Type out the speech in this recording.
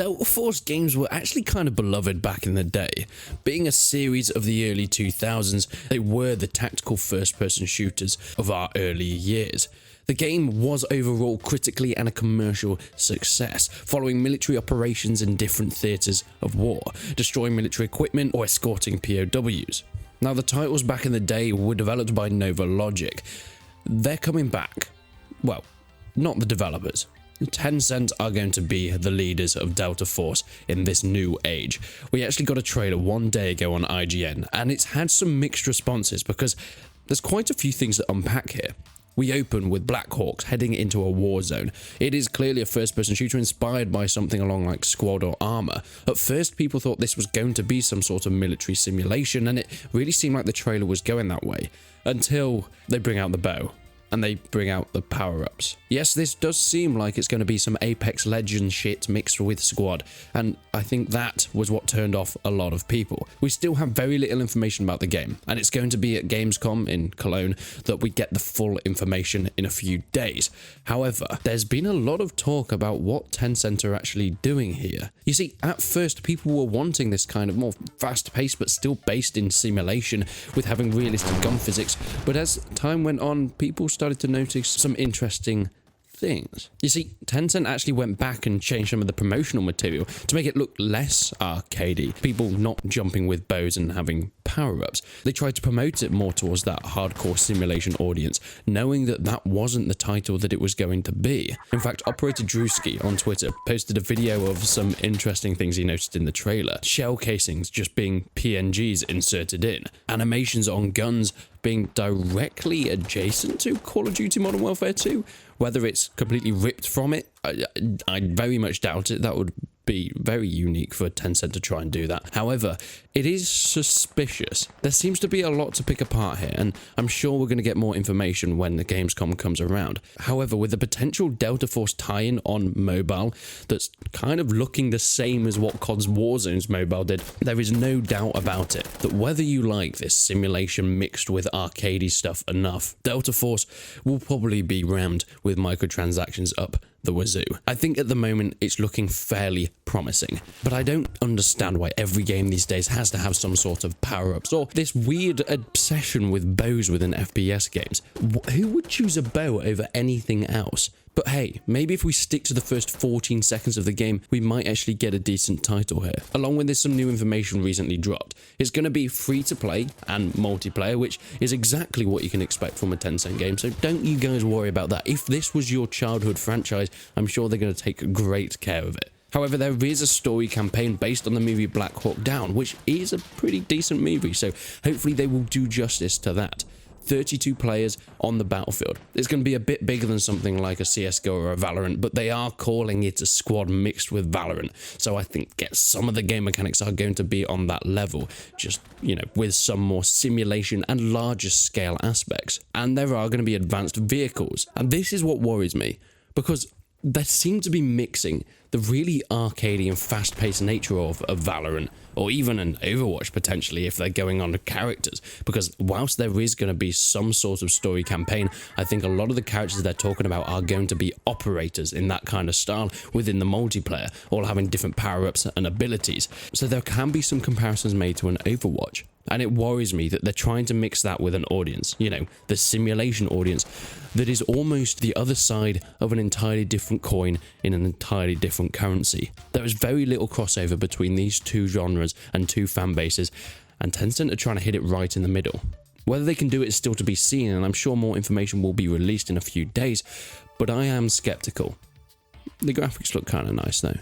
Delta Force games were actually kind of beloved back in the day. Being a series of the early 2000s, they were the tactical first-person shooters of our early years. The game was overall critically and a commercial success, following military operations in different theatres of war, destroying military equipment or escorting POWs. Now, the titles back in the day were developed by Nova Logic. They're coming back. Well, not the developers. Tencent are going to be the leaders of Delta Force in this new age. We actually got a trailer one day ago on IGN, and it's had some mixed responses because there's quite a few things to unpack here. We open with Black Hawks heading into a war zone. It is clearly a first-person shooter inspired by something along like Squad or Arma. At first, people thought this was going to be some sort of military simulation, and it really seemed like the trailer was going that way, until they bring out the bow. And they bring out the power-ups. Yes, this does seem like it's going to be some Apex Legends shit mixed with Squad, and I think that was what turned off a lot of people. We still have very little information about the game, and it's going to be at Gamescom in Cologne that we get the full information in a few days. However, there's been a lot of talk about what Tencent are actually doing here. You see, at first people were wanting this kind of more fast-paced but still based in simulation with having realistic gun physics, but as time went on, people started to notice some interesting things. You see, Tencent actually went back and changed some of the promotional material to make it look less arcadey, people not jumping with bows and having power-ups. They tried to promote it more towards that hardcore simulation audience, knowing that that wasn't the title that it was going to be. In fact, Operator Drewski on Twitter posted a video of some interesting things he noticed in the trailer. Shell casings just being PNGs inserted in, animations on guns being directly adjacent to Call of Duty Modern Warfare 2. Whether it's completely ripped from it, I very much doubt it. That would be very unique for Tencent to try and do that. However, it is suspicious. There seems to be a lot to pick apart here, and I'm sure we're going to get more information when the Gamescom comes around. However, with the potential Delta Force tie-in on mobile that's kind of looking the same as what COD's Warzone's mobile did, there is no doubt about it that whether you like this simulation mixed with arcadey stuff enough, Delta Force will probably be rammed with microtransactions up the wazoo. I think at the moment it's looking fairly promising, but I don't understand why every game these days has to have some sort of power-ups or this weird obsession with bows within FPS games. Who would choose a bow over anything else? But hey, maybe if we stick to the first 14 seconds of the game, we might actually get a decent title here. Along with this, some new information recently dropped. It's going to be free to play and multiplayer, which is exactly what you can expect from a Tencent game, so don't you guys worry about that. If this was your childhood franchise, I'm sure they're going to take great care of it. However, there is a story campaign based on the movie Black Hawk Down, which is a pretty decent movie, so hopefully they will do justice to that. 32 players on the battlefield. It's going to be a bit bigger than something like a CSGO or a Valorant, but they are calling it a squad mixed with Valorant. So I think some of the game mechanics are going to be on that level, just, with some more simulation and larger scale aspects. And there are going to be advanced vehicles. And this is what worries me, because they seem to be mixing the really arcadey and fast-paced nature of Valorant, or even an Overwatch potentially if they're going on to characters, because whilst there is going to be some sort of story campaign, I think a lot of the characters they're talking about are going to be operators in that kind of style within the multiplayer, all having different power-ups and abilities. So there can be some comparisons made to an Overwatch. And it worries me that they're trying to mix that with an audience, the simulation audience, that is almost the other side of an entirely different coin in an entirely different currency. There is very little crossover between these two genres and two fan bases, and Tencent are trying to hit it right in the middle. Whether they can do it is still to be seen, and I'm sure more information will be released in a few days, but I am skeptical. The graphics look kind of nice though.